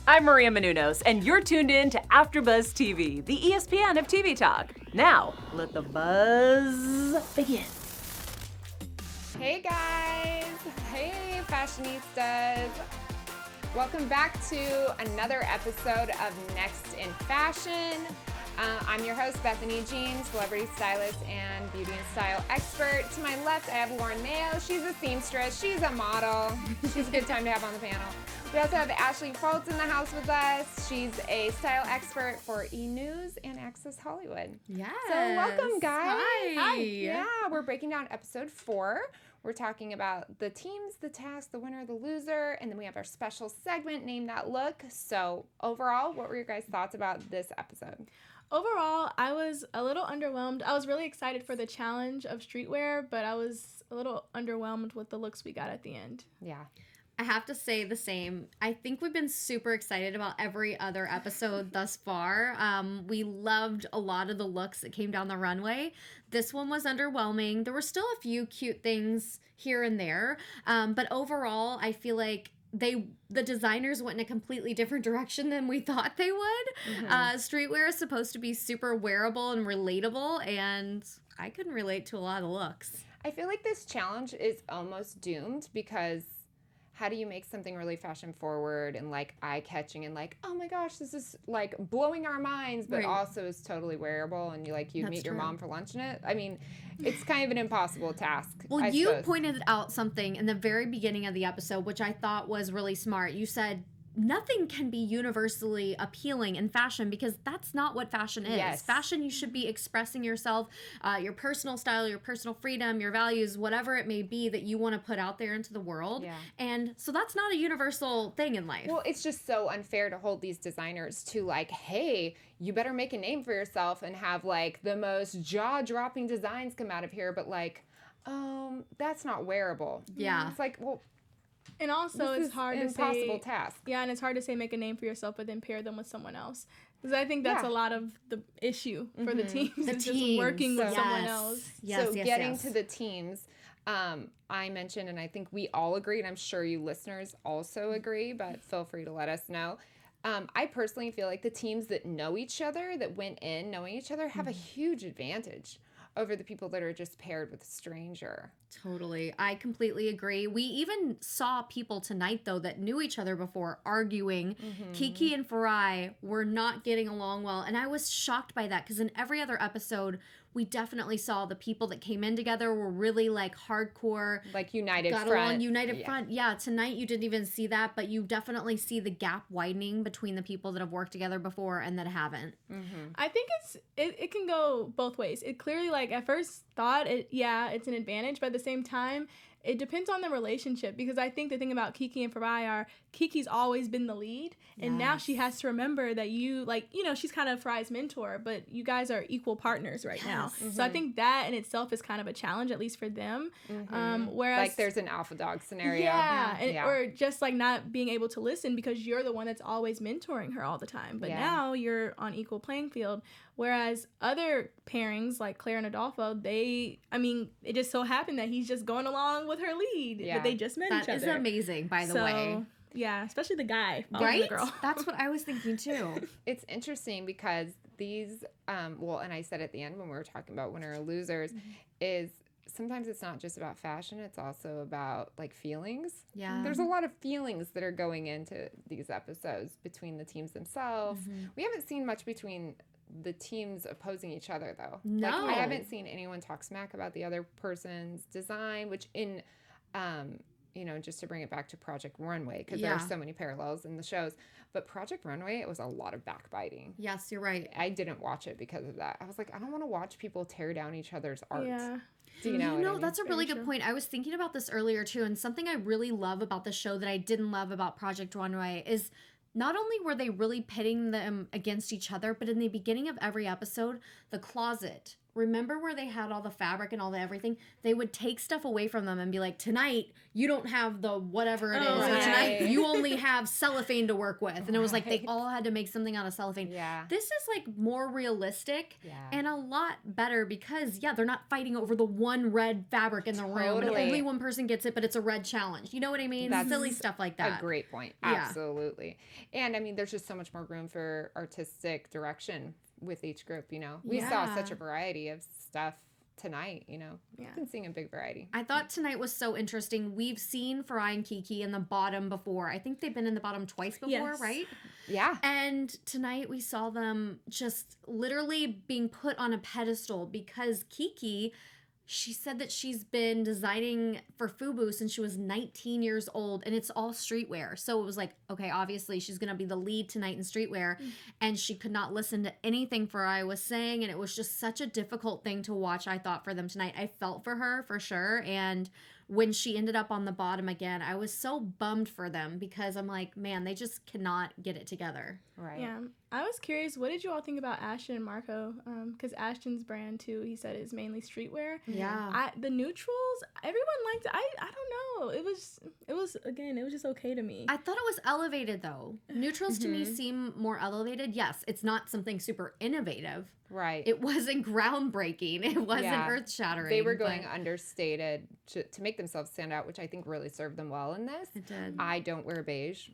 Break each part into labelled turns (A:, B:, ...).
A: I'm Maria Menounos, and you're tuned in to AfterBuzz TV, the ESPN of TV talk. Now, let the buzz begin.
B: Hey guys! Hey fashionistas! Welcome back to another episode of Next in Fashion. I'm your host, Bethany Jean, celebrity stylist and beauty and style expert. To my left, I have Lauren Mayo. She's a seamstress. She's a model. She's a good time to have on the panel. We also have Ashley Foltz in the house with us. She's a style expert for E! News and Access Hollywood.
C: Yes.
B: So welcome, guys.
C: Hi.
B: Yeah, we're breaking down episode 4. We're talking about the teams, the task, the winner, the loser, and then we have our special segment, Name That Look. So overall, what were your guys' thoughts about this episode?
D: Overall, I was a little underwhelmed. I was really excited for the challenge of streetwear, but I was a little underwhelmed with the looks we got at the end.
B: Yeah.
C: I have to say the same. I think we've been super excited about every other episode thus far. We loved a lot of the looks that came down the runway. This one was underwhelming. There were still a few cute things here and there. But overall, I feel like the designers went in a completely different direction than we thought they would.
B: Mm-hmm.
C: Streetwear is supposed to be super wearable and relatable, and I couldn't relate to a lot of the looks.
B: I feel like this challenge is almost doomed because how do you make something really fashion forward and like eye-catching and like, oh my gosh, this is like blowing our minds, but
C: Right.
B: also is totally wearable and you
C: That's
B: meet your
C: true.
B: mom for lunch in it? I mean, it's kind of an impossible task.
C: Well,
B: I
C: you
B: suppose.
C: pointed out something in the very beginning of the episode, which I thought was really smart. You said nothing can be universally appealing in fashion because that's not what fashion is.
B: Yes.
C: Fashion, you should be expressing yourself, your personal style, your personal freedom, your values, whatever it may be that you want to put out there into the world.
B: Yeah.
C: And so that's not a universal thing in life.
B: Well, it's just so unfair to hold these designers to like, hey, you better make a name for yourself and have like the most jaw-dropping designs come out of here, but like, that's not wearable.
C: Yeah.
B: It's like, well,
D: And also,
B: this
D: it's hard
B: is
D: to say.
B: impossible task.
D: Yeah, and it's hard to say make a name for yourself, but then pair them with someone else. Because I think that's
B: Yeah.
D: a lot of the issue for the teams.
C: The
D: is
C: teams.
D: just working with
B: So-
D: someone
C: Yes.
D: else.
C: Yes,
B: So
C: yes,
B: getting
C: yes.
B: to the teams, I mentioned, and I think we all agree, and I'm sure you listeners also agree, but feel free to let us know. I personally feel like the teams that know each other, that went in knowing each other, have a huge advantage over the people that are just paired with a stranger.
C: Totally. I completely agree. We even saw people tonight, though, that knew each other before arguing. Kiki and Farai were not getting along well. And I was shocked by that because in every other episode, we definitely saw the people that came in together were really like hardcore.
B: Like united
C: Got
B: front.
C: along, united
B: Yeah.
C: front. Yeah, tonight you didn't even see that, but you definitely see the gap widening between the people that have worked together before and that haven't.
D: I think it can go both ways. It clearly, like, at first thought, it's an advantage, but at the same time, it depends on the relationship, because I think the thing about Kiki and Farai are Kiki's always been the lead, and now she has to remember that she's kind of Farai's mentor, but you guys are equal partners right now. So I think that in itself is kind of a challenge, at least for them. Whereas,
B: Like there's an alpha dog scenario.
D: yeah, or just like not being able to listen because you're the one that's always mentoring her all the time. But
B: Yeah.
D: now you're on equal playing field. Whereas other pairings like Claire and Adolfo, it just so happened that he's just going along with her lead.
B: Yeah.
D: That they just met
C: That
D: each other.
C: is amazing, by the way.
D: Yeah, especially the guy following
C: Right?
D: the girl.
C: That's what I was thinking too.
B: It's interesting because these, and I said at the end when we were talking about winner or losers, is sometimes it's not just about fashion, it's also about like feelings.
C: Yeah.
B: There's a lot of feelings that are going into these episodes between the teams themselves. We haven't seen much between the teams opposing each other though.
C: No.
B: Like, I haven't seen anyone talk smack about the other person's design, which in just to bring it back to Project Runway, because there are
C: Yeah.
B: so many parallels in the shows. But Project Runway, it was a lot of backbiting.
C: Yes, you're right.
B: I didn't watch it because of that. I was like, I don't want to watch people tear down each other's art.
D: Yeah.
B: Do you know what I mean?
C: That's a really
D: Very
C: good
D: true.
C: point. I was thinking about this earlier too, and something I really love about the show that I didn't love about Project Runway is not only were they really pitting them against each other, but in the beginning of every episode, the closet remember where they had all the fabric and all the everything? They would take stuff away from them and be like, tonight you don't have the whatever it is. Or tonight you only have cellophane to work with. And it was like they all had to make something out of cellophane.
B: Yeah.
C: This is like more realistic and a lot better because, they're not fighting over the one red fabric in the room and only one person gets it, but it's a red challenge. You know what I mean?
B: That's
C: silly stuff like that.
B: A great point. Absolutely. And I mean, there's just so much more room for artistic direction with each group, you know. We saw such a variety of stuff tonight, you know. We've been seeing a big variety.
C: I thought tonight was so interesting. We've seen Farai and Kiki in the bottom before. I think they've been in the bottom twice before, right?
B: Yeah.
C: And tonight we saw them just literally being put on a pedestal because Kiki, she said that she's been designing for FUBU since she was 19 years old, and it's all streetwear. So it was like, okay, obviously she's going to be the lead tonight in streetwear, and she could not listen to anything Farai was saying, and it was just such a difficult thing to watch, I thought, for them tonight. I felt for her, for sure, and when she ended up on the bottom again, I was so bummed for them because I'm like, man, they just cannot get it together.
B: Right.
D: Yeah. I was curious, what did you all think about Ashton and Marco? Because Ashton's brand, too, he said is mainly streetwear.
C: Yeah.
D: The neutrals, everyone liked it. I don't know. It was again, it was just okay to me.
C: I thought it was elevated, though. Neutrals to me seem more elevated. Yes, it's not something super innovative.
B: Right.
C: It wasn't groundbreaking. It wasn't earth-shattering.
B: They were going understated to make themselves stand out, which I think really served them well in this.
C: It did.
B: I don't wear beige.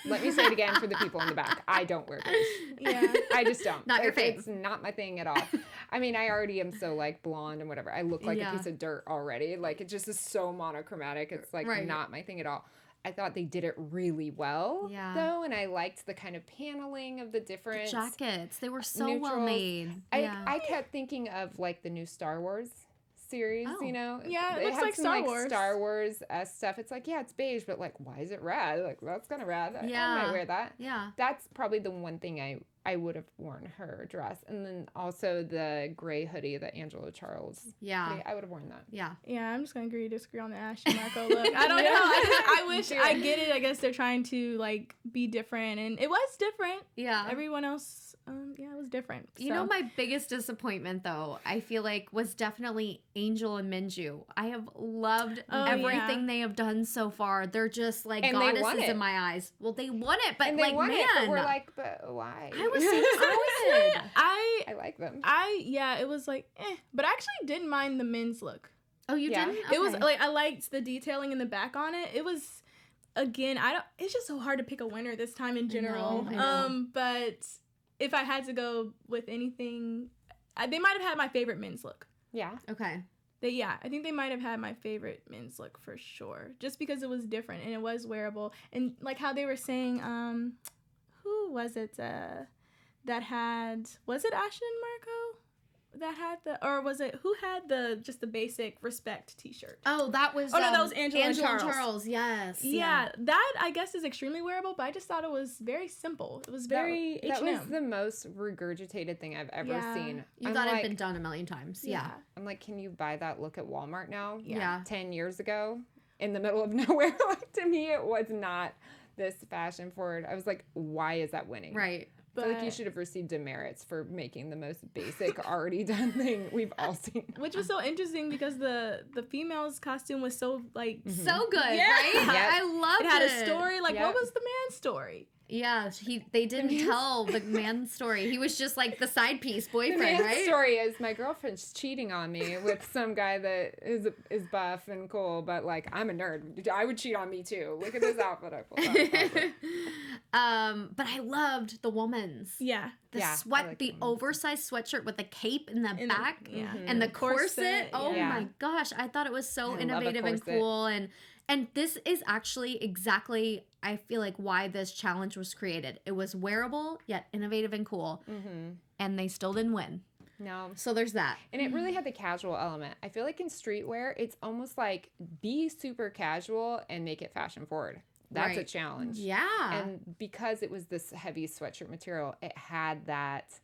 B: Let me say it again for the people in the back. I don't wear beige.
D: Yeah.
B: I just don't.
C: Not your fave.
B: It's not my thing at all. I mean, I already am so like blonde and whatever. I look like a piece of dirt already. Like it just is so monochromatic. It's like not my thing at all. I thought they did it really well, though, and I liked the kind of paneling of the different
C: jackets. They were so
B: neutrals.
C: well made.
B: I kept thinking of like the new Star Wars series, you know?
D: Yeah, it
B: they
D: looks
B: had
D: like
B: some,
D: Star Wars.
B: Star Wars stuff. It's like, it's beige, but like, why is it red? Like, that's kind of red. I might wear that.
C: Yeah.
B: That's probably the one thing I would have worn her dress. And then also the gray hoodie that Angela Charles.
C: Yeah.
B: I would have worn that.
C: Yeah.
D: Yeah, I'm just going to agree to disagree on the Ashton Marco look. I don't know. I wish I get it. I guess they're trying to like be different, and it was different.
C: Yeah.
D: Everyone else, it was different.
C: You know, my biggest disappointment, though, I feel like was definitely Angel and Minju. I have loved everything they have done so far. They're just like goddesses in my eyes. Well, they won it, but like, man.
B: But we're like, but why?
C: I was so disappointed.
B: I like them.
D: It was like, but I actually didn't mind the men's look.
C: Oh, you didn't? Okay.
D: It was like, I liked the detailing in the back on it. It was, again, it's just so hard to pick a winner this time in general.
C: I know.
D: But if I had to go with anything, they might have had my favorite men's look.
B: Yeah.
C: Okay.
D: I think they might have had my favorite men's look for sure. Just because it was different and it was wearable. And like how they were saying, who was it that had, was it Ashton and Marco? That had who had just the basic respect t-shirt?
C: Oh, that was
D: that was Angela and
C: Charles. Yes.
D: Yeah, that I guess is extremely wearable, but I just thought it was very simple. It was very
B: That was the most regurgitated thing I've ever seen.
C: You thought it'd been done a million times. Yeah.
B: I'm like, can you buy that look at Walmart now?
C: Yeah.
B: 10 years ago in the middle of nowhere. Like, to me, it was not this fashion forward. I was like, why is that winning?
C: Right.
B: I feel like you should have received demerits for making the most basic, already done thing we've all seen.
D: Which was so interesting because the female's costume was so, like...
C: So good, right?
B: Yep.
C: I loved it.
D: It had a story. Like, what was the man's story?
C: Yeah, they didn't tell the man's story. He was just, like, the side piece boyfriend,
B: the man's
C: right?
B: story is my girlfriend's cheating on me with some guy that is buff and cool, but, like, I'm a nerd. I would cheat on me, too. Look at this outfit I pulled out.
C: But I loved the woman's.
D: Yeah.
C: The oversized sweatshirt with the cape in the back and the corset. Oh my gosh, I thought it was so innovative and cool, and this is actually exactly, I feel like, why this challenge was created. It was wearable yet innovative and cool, and they still didn't win.
B: No.
C: So there's that.
B: And it really had the casual element. I feel like in streetwear, it's almost like be super casual and make it fashion forward. That's a challenge.
C: Yeah.
B: And because it was this heavy sweatshirt material, it had that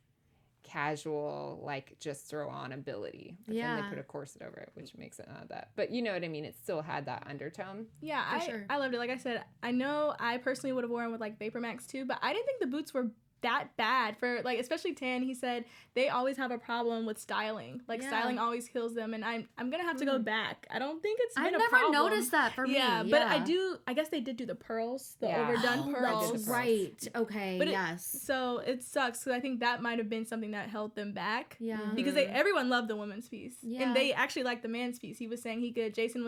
B: casual, like, just throw on ability. But then they put a corset over it, which makes it not that. But you know what I mean? It still had that undertone.
D: Yeah, I loved it. Like I said, I know I personally would have worn with, like, Vapor Max too, but I didn't think the boots were that bad for, like, especially Tan. He said they always have a problem with styling. Like, styling always kills them, and I'm gonna have to go back. I don't think it's been a problem.
C: I've never noticed that for me.
D: Yeah, but I guess they did do the pearls, the overdone pearls.
C: Right. Okay,
D: but
C: yes.
D: So it sucks, because I think that might have been something that held them back.
C: Yeah.
D: Because everyone loved the women's piece.
C: Yeah.
D: And they actually liked the man's piece. Jason was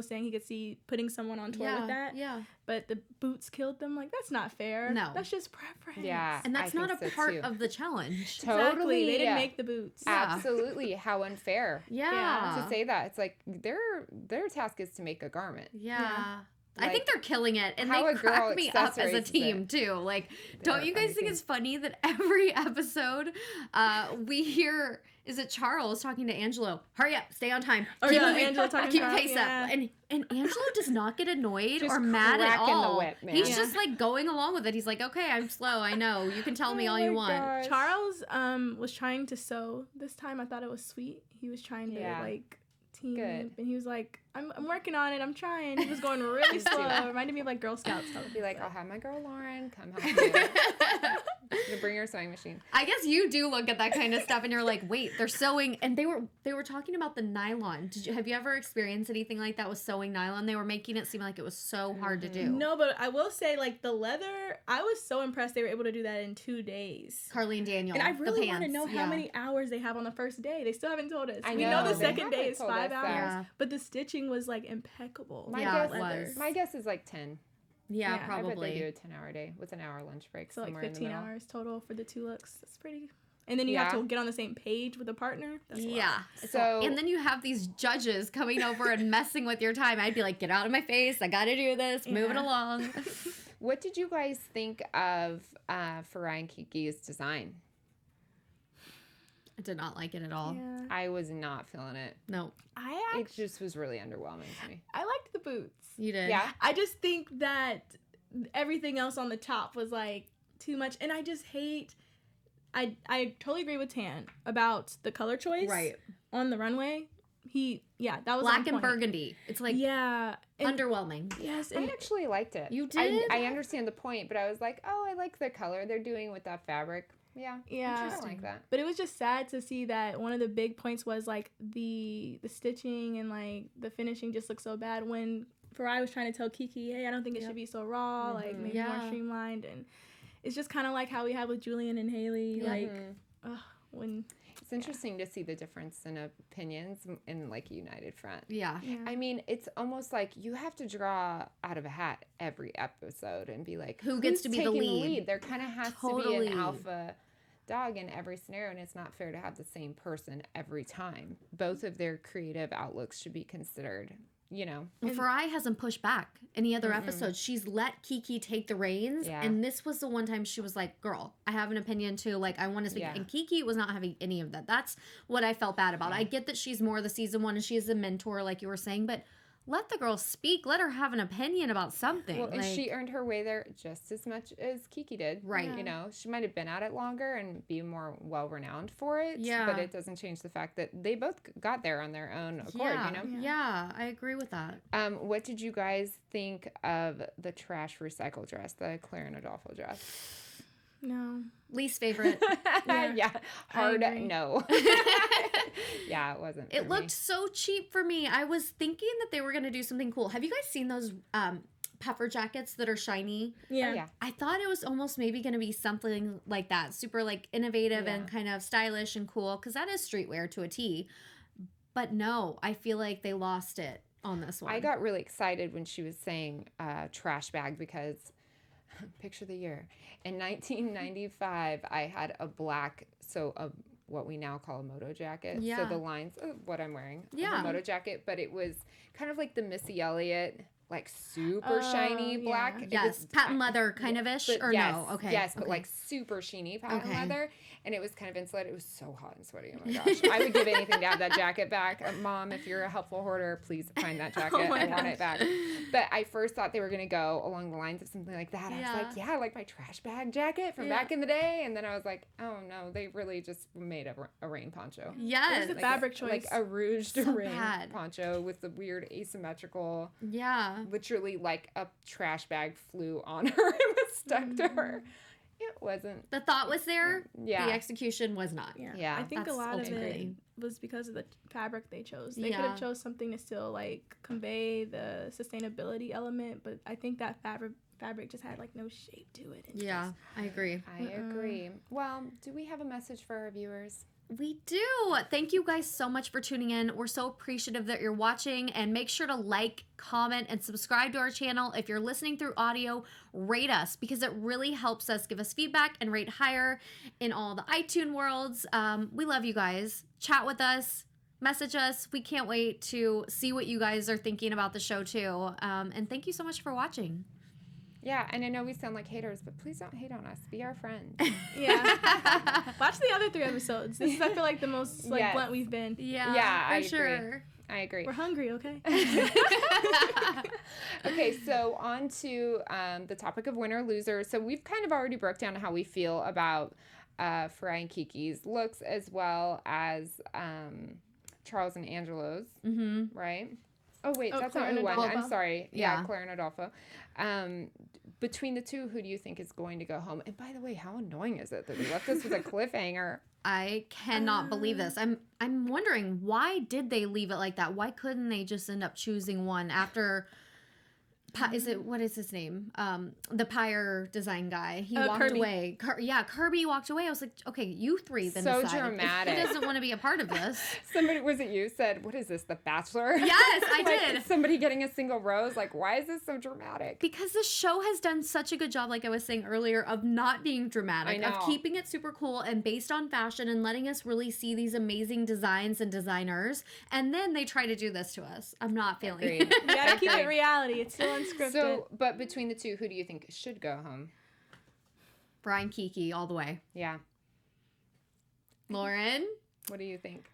D: saying he could see putting someone on tour with that.
C: Yeah.
D: But the boots killed them. Like, that's not fair.
C: No.
D: That's just preference.
B: Yeah.
C: And that's not a part of the challenge.
B: Totally.
D: Exactly. They didn't make the boots.
B: Absolutely. How unfair.
C: Yeah.
B: To say that. It's like their task is to make a garment.
C: Yeah. I
B: Like,
C: think they're killing it, and
B: how
C: they
B: a girl
C: crack me up as a
B: accessories
C: team
B: it.
C: too. Like, don't you guys think it's funny that every episode, we hear, is it Charles talking to Angelo? Hurry up, stay on time. Keep moving,
D: Angelo talking
C: keep
D: Charles,
C: pace up. And Angelo does not get annoyed
B: Just
C: or mad at
B: cracking
C: all.
B: the whip, man.
C: He's just like going along with it. He's like, okay, I'm slow. I know. You can tell me all you want.
B: gosh.
D: Charles was trying to sew this time. I thought it was sweet. He was trying to like team
B: Good.
D: up, and he was like, I'm working on it. I'm trying. He was going really slow. It reminded me of like Girl Scouts stuff.
B: Be like, I'll have my girl Lauren come help me. You bring your sewing machine.
C: I guess you do look at that kind of stuff and you're like, wait, they're sewing, and they were talking about the nylon. Have you ever experienced anything like that with sewing nylon? They were making it seem like it was so hard to do.
D: No, but I will say, like, the leather, I was so impressed they were able to do that in 2 days.
C: Carly and Daniel.
D: And I really want to
C: pants,
D: know how many hours they have on the first day. They still haven't told us.
B: I
D: We
B: know,
D: know the
B: they
D: second day
B: haven't
D: is
B: told
D: 5
B: us that.
D: hours,
C: Yeah.
D: but the stitching was like impeccable.
B: My guess is like 10.
C: Yeah,
D: Yeah, I bet they
B: I bet
C: probably.
B: they do a 10-hour day with an hour lunch break.
D: So like
B: somewhere in the
D: 15
B: middle.
D: hours total for the 2 looks. That's pretty. And then you have to get on the same page with a partner. That's a lot.
C: Yeah.
B: So
C: And then you have these judges coming over and messing with your time. I'd be like, get out of my face. I got to do this. Move it along.
B: what did you guys think of Farai and Kiki's design?
C: I did not like it at all.
D: Yeah.
B: I was not feeling it.
C: No,
B: It just was really underwhelming to me.
D: I liked the boots.
C: you did.
B: Yeah.
D: I just think that everything else on the top was like too much, and I just hate. I totally agree with Tan about the color choice.
C: Right.
D: On the runway, that was
C: Black
D: on
C: and
D: point.
C: burgundy. It's like
D: Yeah. And,
C: underwhelming.
D: yes,
B: I
D: and
B: actually liked it.
C: You did?
B: I understand the point, but I was like, oh, I like the color they're doing with that fabric. Yeah.
D: yeah.
B: I like that.
D: But it was just sad to see that one of the big points was like the stitching and like the finishing just looked so bad when Farai was trying to tell Kiki, hey, I don't think it should be so raw, like maybe more streamlined, and it's just kind of like how we have with Julian and Haley, like when
B: It's interesting to see the difference in opinions in like a united front.
C: Yeah.
B: I mean, it's almost like you have to draw out of a hat every episode and be like,
C: Who gets
B: who's
C: to be the
B: taking
C: lead?
B: There kind of has to be
C: Totally.
B: an alpha dog in every scenario, and it's not fair to have the same person every time. Both of their creative outlooks should be considered, you know.
C: And Farai hasn't pushed back any other episodes. She's let Kiki take the reins.
B: Yeah.
C: And this was the one time she was like, girl, I have an opinion too. Like, I want to speak.
B: Yeah.
C: And Kiki was not having any of that. That's what I felt bad about. I get that she's more the season one and she is a mentor, like you were saying, but let the girl speak. Let her have an opinion about something.
B: Well, and
C: like,
B: she earned her way there just as much as Kiki did.
C: Right.
B: You know, she might have been at it longer and be more well-renowned for it.
C: Yeah.
B: But it doesn't change the fact that they both got there on their own accord,
C: yeah,
B: you know?
C: Yeah, I agree with that.
B: What did you guys think of the trash recycle dress, the Claire and Adolfo dress?
D: no.
C: Least favorite.
B: Yeah. Hard
D: agree.
B: no. Yeah, it wasn't.
C: It
B: for
C: looked
B: me.
C: so cheap for me. I was thinking that they were going to do something cool. Have you guys seen those puffer jackets that are shiny?
D: Yeah.
B: Oh, yeah.
C: I thought it was almost maybe going to be something like that. Super like innovative and kind of stylish and cool. Because that is streetwear to a T. But no, I feel like they lost it on this one.
B: I got really excited when she was saying trash bag because picture the year. In 1995, I had a black, what we now call a moto jacket.
C: Yeah.
B: So the lines of what I'm wearing,
C: Yeah.
B: a moto jacket, but it was kind of like the Missy Elliott, like super shiny
D: yeah.
B: black. It
C: Yes,
B: was-
C: patent leather kind of ish,
B: but
C: or
B: yes,
C: no? Okay.
B: Yes, but
C: okay.
B: like super sheeny patent
C: Okay.
B: leather. And it was kind of insulated. It was so hot and sweaty. Oh my gosh. I would give anything to have that jacket back. Mom, if you're a helpful hoarder, please find that jacket. I want it back. But I first thought they were going to go along the lines of something like that. I was like, yeah, like my trash bag jacket from back in the day. And then I was like, oh no, they really just made a rain poncho.
C: Yes.
D: the fabric choice?
B: Like a rouged
C: So
B: rain
C: bad.
B: poncho with the weird asymmetrical,
C: Yeah.
B: literally like a trash bag flew on her and was stuck to her. it wasn't.
C: The thought was there.
B: Yeah.
C: The execution was not.
B: Yeah.
D: I think a
C: That's
D: lot of it
C: ultimately-
D: was because of the fabric they chose. They could
C: Yeah.
D: have chose something to still like convey the sustainability element, but I think that fabric just had like no shape to it.
C: Yeah, I agree.
B: I agree. Well, do we have a message for our viewers?
C: We do. Thank you guys so much for tuning in. We're so appreciative that you're watching, and make sure to like, comment, and subscribe to our channel. If you're listening through audio, rate us because it really helps us give us feedback and rate higher in all the iTunes worlds. We love you guys. Chat with us. Message us. We can't wait to see what you guys are thinking about the show too. And thank you so much for watching.
B: Yeah, and I know we sound like haters, but please don't hate on us. Be our friends.
D: Yeah. Watch the other 3 episodes. This is, I feel like, the most like
B: Yes.
D: blunt we've been.
B: Yeah,
C: for
B: I
C: sure.
B: agree. I agree.
D: We're hungry, okay?
B: Okay, so on to the topic of winner loser. So we've kind of already broke down how we feel about Farai and Kiki's looks, as well as Charles and Angelo's, right? Oh wait, that's
D: Claire
B: not who
D: and
B: won.
D: Adolfo.
B: I'm sorry. Yeah,
C: Yeah.
B: Claire and Adolfo. Between the two, who do you think is going to go home? And by the way, how annoying is it that they left us with a cliffhanger?
C: I cannot believe this. I'm wondering, why did they leave it like that? Why couldn't they just end up choosing one after what is his name? The pyre design guy. He walked
D: Kirby.
C: away. Kirby walked away. I was like, okay, you three then
B: So
C: decide.
B: dramatic.
C: He doesn't want to be a part of this.
B: Somebody, was it you, said, what is this, The Bachelor?
C: Yes, I
B: Like,
C: did.
B: Somebody getting a single rose. Like, why is this so dramatic?
C: Because the show has done such a good job, like I was saying earlier, of not being dramatic,
B: I
C: of
B: know.
C: keeping it super cool and based on fashion and letting us really see these amazing designs and designers. And then they try to do this to us. I'm not feeling
B: Agreed.
C: it.
D: You gotta keep it reality. It's still unscripted.
B: So, but between the two, who do you think should go home?
C: Brian Kiki all the way.
B: Yeah.
C: Lauren?
B: What do you think?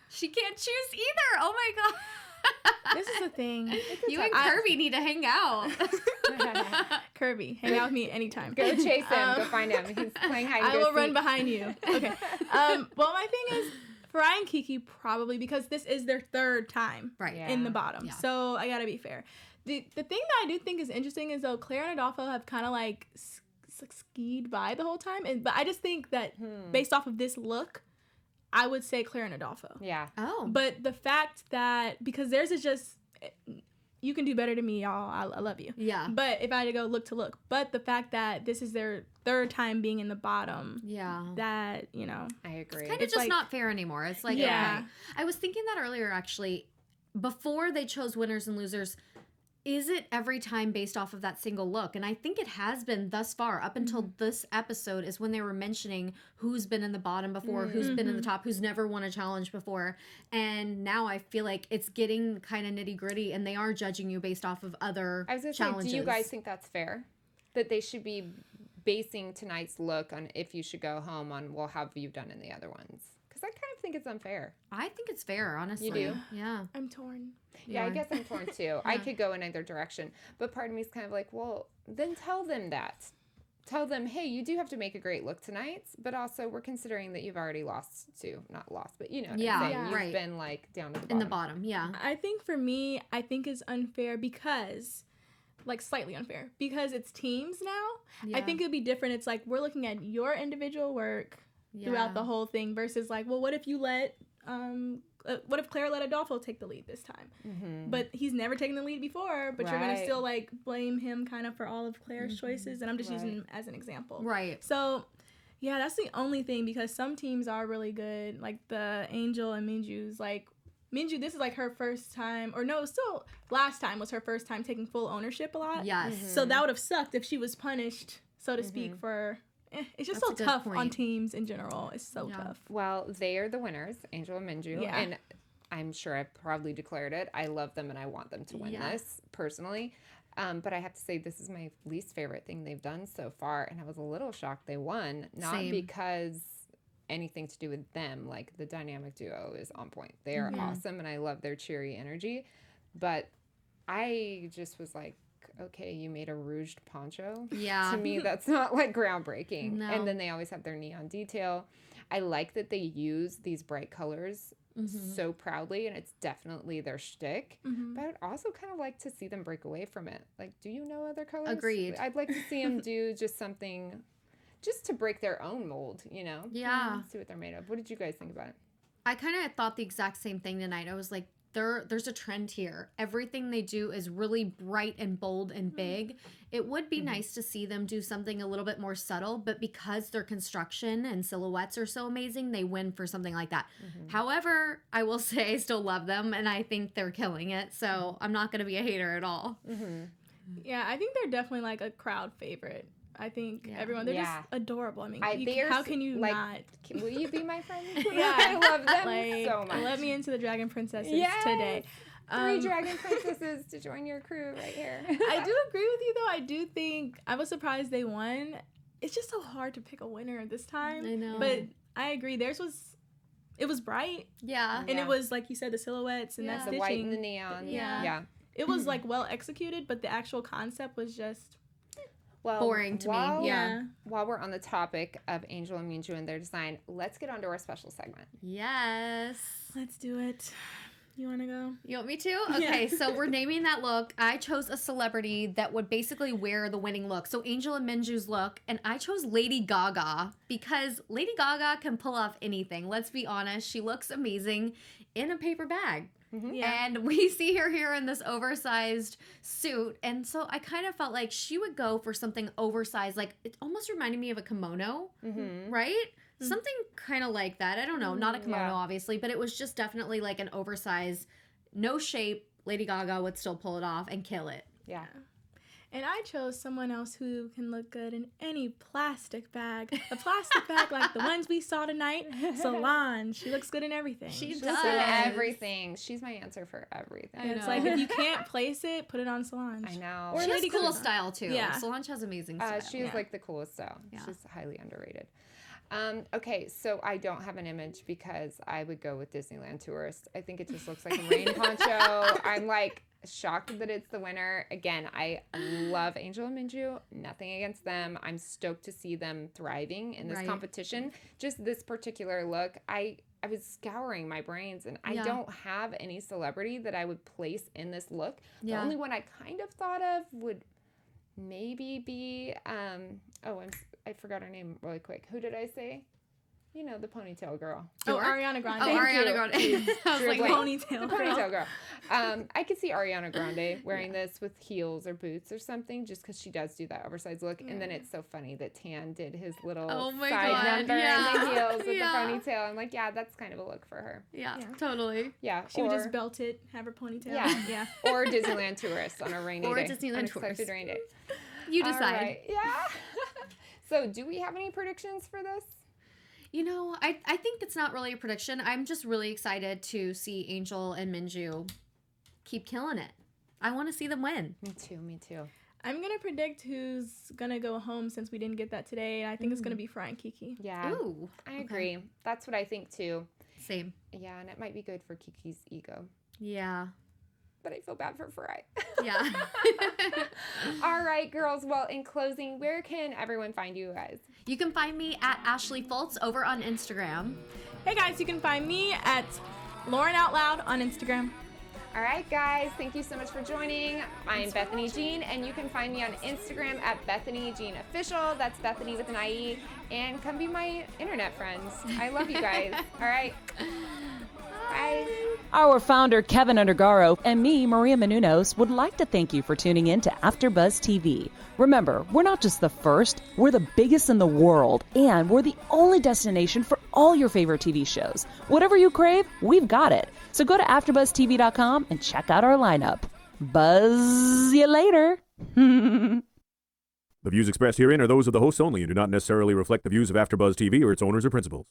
C: She can't choose either. Oh my god.
D: this is the thing.
C: You and Kirby need to hang out.
D: Kirby, hang out with me anytime.
B: Go chase him. Go find him. He's playing hide and
D: I
B: go
D: will run
B: seek.
D: behind you. Okay. Well, my thing is, Farai and Kiki probably, because this is their 3rd time
C: Right.
B: Yeah.
D: in the bottom.
C: Yeah.
D: So I gotta be fair. The thing that I do think is interesting is though Claire and Adolfo have kind of like skied by the whole time, but I just think that based off of this look, I would say Claire and Adolfo.
B: Yeah.
C: Oh.
D: But the fact that because theirs is just you can do better than me, y'all. I love you.
C: Yeah.
D: But if I had to go look to look, but the fact that this is their 3rd time being in the bottom,
C: Yeah.
D: that you know.
B: I agree.
C: Kind of
D: It's
C: just
D: like-
C: not fair anymore. It's like,
D: Yeah.
C: okay. I was thinking that earlier, actually. Before they chose winners and losers, is it every time based off of that single look? And I think it has been thus far. Up until this episode is when they were mentioning who's been in the bottom before, who's been in the top, who's never won a challenge before. And now I feel like it's getting kind of nitty gritty and they are judging you based off of other
B: I was going to say,
C: challenges.
B: do you guys think that's fair? That they should be basing tonight's look on if you should go home on, well, how have you done in the other ones? Because I kind of think it's unfair.
C: I think it's fair, honestly.
B: You do?
C: Yeah.
D: I'm torn.
B: Yeah, I
C: Yeah.
B: guess I'm torn too. I could go in either direction. But part of me is kind of like, well, then tell them that. Tell them, hey, you do have to make a great look tonight, but also we're considering that you've already lost to, not lost, but you know what
C: Yeah,
B: I'm saying.
D: yeah.
B: You've
C: right.
B: been like down to the bottom.
C: In the bottom, yeah.
D: I think for me, I think it's unfair because, like, slightly unfair because it's teams now. I
C: Yeah.
D: think it'd be different. It's like we're looking at your individual work throughout the whole thing versus like, well, what if you let what if Claire let Adolfo take the lead this time? But he's never taken the lead before, but you're going to
B: Right.
D: still like blame him kind of for all of Claire's choices. And I'm just
B: Right.
D: using him as an example.
C: Right.
D: So, yeah, that's the only thing because some teams are really good. Like the Angel and Minju's like, Minju, this is like her first time, or no, still last time was her first time taking full ownership a lot.
C: Yes.
D: So that would have sucked if she was punished, so to speak, for. It's just
C: That's a
D: so
C: good
D: tough on
C: point.
D: teams in general. It's so
C: Yeah.
D: tough.
B: Well, they are the winners, Angel and Minju.
D: Yeah.
B: And I'm sure I probably declared it. I love them and I want them to win
C: Yeah.
B: this personally. But I have to say, this is my least favorite thing they've done so far. And I was a little shocked they won. Not
C: Same.
B: because anything to do with them. Like, the dynamic duo is on point. They are awesome and I love their cheery energy. But I just was like, okay, you made a rouged poncho.
C: Yeah.
B: To me, that's not like groundbreaking.
C: No.
B: And then they always have their neon detail. I like that they use these bright colors so proudly, and it's definitely their shtick. But I'd also kind of like to see them break away from it. Like, do you know other colors?
C: Agreed.
B: I'd like to see them do just something, just to break their own mold,
C: Yeah.
B: See what they're made of. What did you guys think about it?
C: I kind of thought the exact same thing tonight. I was like, there's a trend here. Everything they do is really bright and bold and big. It would be nice to see them do something a little bit more subtle, but because their construction and silhouettes are so amazing, they win for something like that. However, I will say I still love them, and I think they're killing it, so I'm not going to be a hater at all.
D: Yeah, I think they're definitely like a crowd favorite. I think everyone, they're just adorable. I mean, how can you not?
B: Will you be my friend?
D: Yeah.
B: I love them so much.
D: Let me into the Dragon Princesses today.
B: 3 Dragon Princesses to join your crew right here.
D: I do agree with you, though. I do think, I was surprised they won. It's just so hard to pick a winner this time.
C: I know.
D: But I agree. It was bright.
C: Yeah.
D: And it was, like you said, the silhouettes and that
B: the
D: stitching.
B: white and the neon.
D: Yeah. It was, like, well executed, but the actual concept was just...
C: boring to me. Yeah.
B: While we're on the topic of Angel and Minju and their design, let's get on to our special segment.
C: Yes.
D: Let's do it. You want to go?
C: You want me to? Okay, so we're naming that look. I chose a celebrity that would basically wear the winning look. So Angel and Minju's look, and I chose Lady Gaga because Lady Gaga can pull off anything. Let's be honest. She looks amazing in a paper bag.
D: Yeah.
C: And we see her here in this oversized suit. And so I kind of felt like she would go for something oversized. Like, it almost reminded me of a kimono, right? Something kind of like that. I don't know. Not a kimono, obviously. But it was just definitely like an oversized, no shape. Lady Gaga would still pull it off and kill it.
B: Yeah.
D: And I chose someone else who can look good in any plastic bag. A plastic bag like the ones we saw tonight. Solange. She looks good in everything.
C: She
B: She's
C: does.
B: in everything. She's my answer for everything.
D: And it's like, if you can't place it, put it on Solange.
B: I know.
C: Or she has cool style, too.
D: Yeah.
C: Solange has amazing style.
B: She is like the coolest style.
C: Yeah.
B: She's highly underrated. Okay, so I don't have an image because I would go with Disneyland Tourist. I think it just looks like a rain poncho. I'm like shocked that it's the winner. Again, I love Angel and Minju. Nothing against them. I'm stoked to see them thriving in this competition. Just this particular look, I was scouring my brains, and I don't have any celebrity that I would place in this look. The only one I kind of thought of would maybe be I forgot her name really quick. Who did I say? You know, the ponytail girl.
D: Ariana Grande.
C: Oh, Ariana Grande. I was like,
D: ponytail
B: the ponytail girl. I could see Ariana Grande wearing this with heels or boots or something, just because she does do that oversized look. And then it's so funny that Tan did his little side number in the heels with the ponytail. I'm like, yeah, that's kind of a look for her.
C: Yeah, totally.
B: Yeah.
D: She would just belt it, have her ponytail.
B: Yeah. Or Disneyland Tourist on a rainy day.
C: Or Disneyland
B: Unexpected
C: Tourist.
B: rain day.
C: You decide.
B: All right. Yeah. So do we have any predictions for this?
C: You know, I think it's not really a prediction. I'm just really excited to see Angel and Minju keep killing it. I want to see them win.
B: Me too.
D: I'm going to predict who's going to go home since we didn't get that today. And I think it's going to be Farai and Kiki.
B: Yeah.
C: Ooh.
B: I agree. That's what I think too.
C: Same.
B: Yeah, and it might be good for Kiki's ego.
C: Yeah.
B: But I feel bad for Farai.
C: Yeah.
B: All right, girls. Well, in closing, where can everyone find you guys?
C: You can find me at Ashley Foltz over on Instagram.
D: Hey guys, you can find me at Lauren Out Loud on Instagram.
B: All right, guys. Thank you so much for joining. I'm Bethany Jean, and you can find me on Instagram at Bethany Jean Official. That's Bethany with an IE. And come be my internet friends. I love you guys. All right. Bye.
A: Our founder, Keven Undergaro, and me, Maria Menounos, would like to thank you for tuning in to AfterBuzz TV. Remember, we're not just the first, we're the biggest in the world, and we're the only destination for all your favorite TV shows. Whatever you crave, we've got it. So go to AfterBuzzTV.com and check out our lineup. Buzz you later.
E: The views expressed herein are those of the hosts only and do not necessarily reflect the views of AfterBuzz TV or its owners or principals.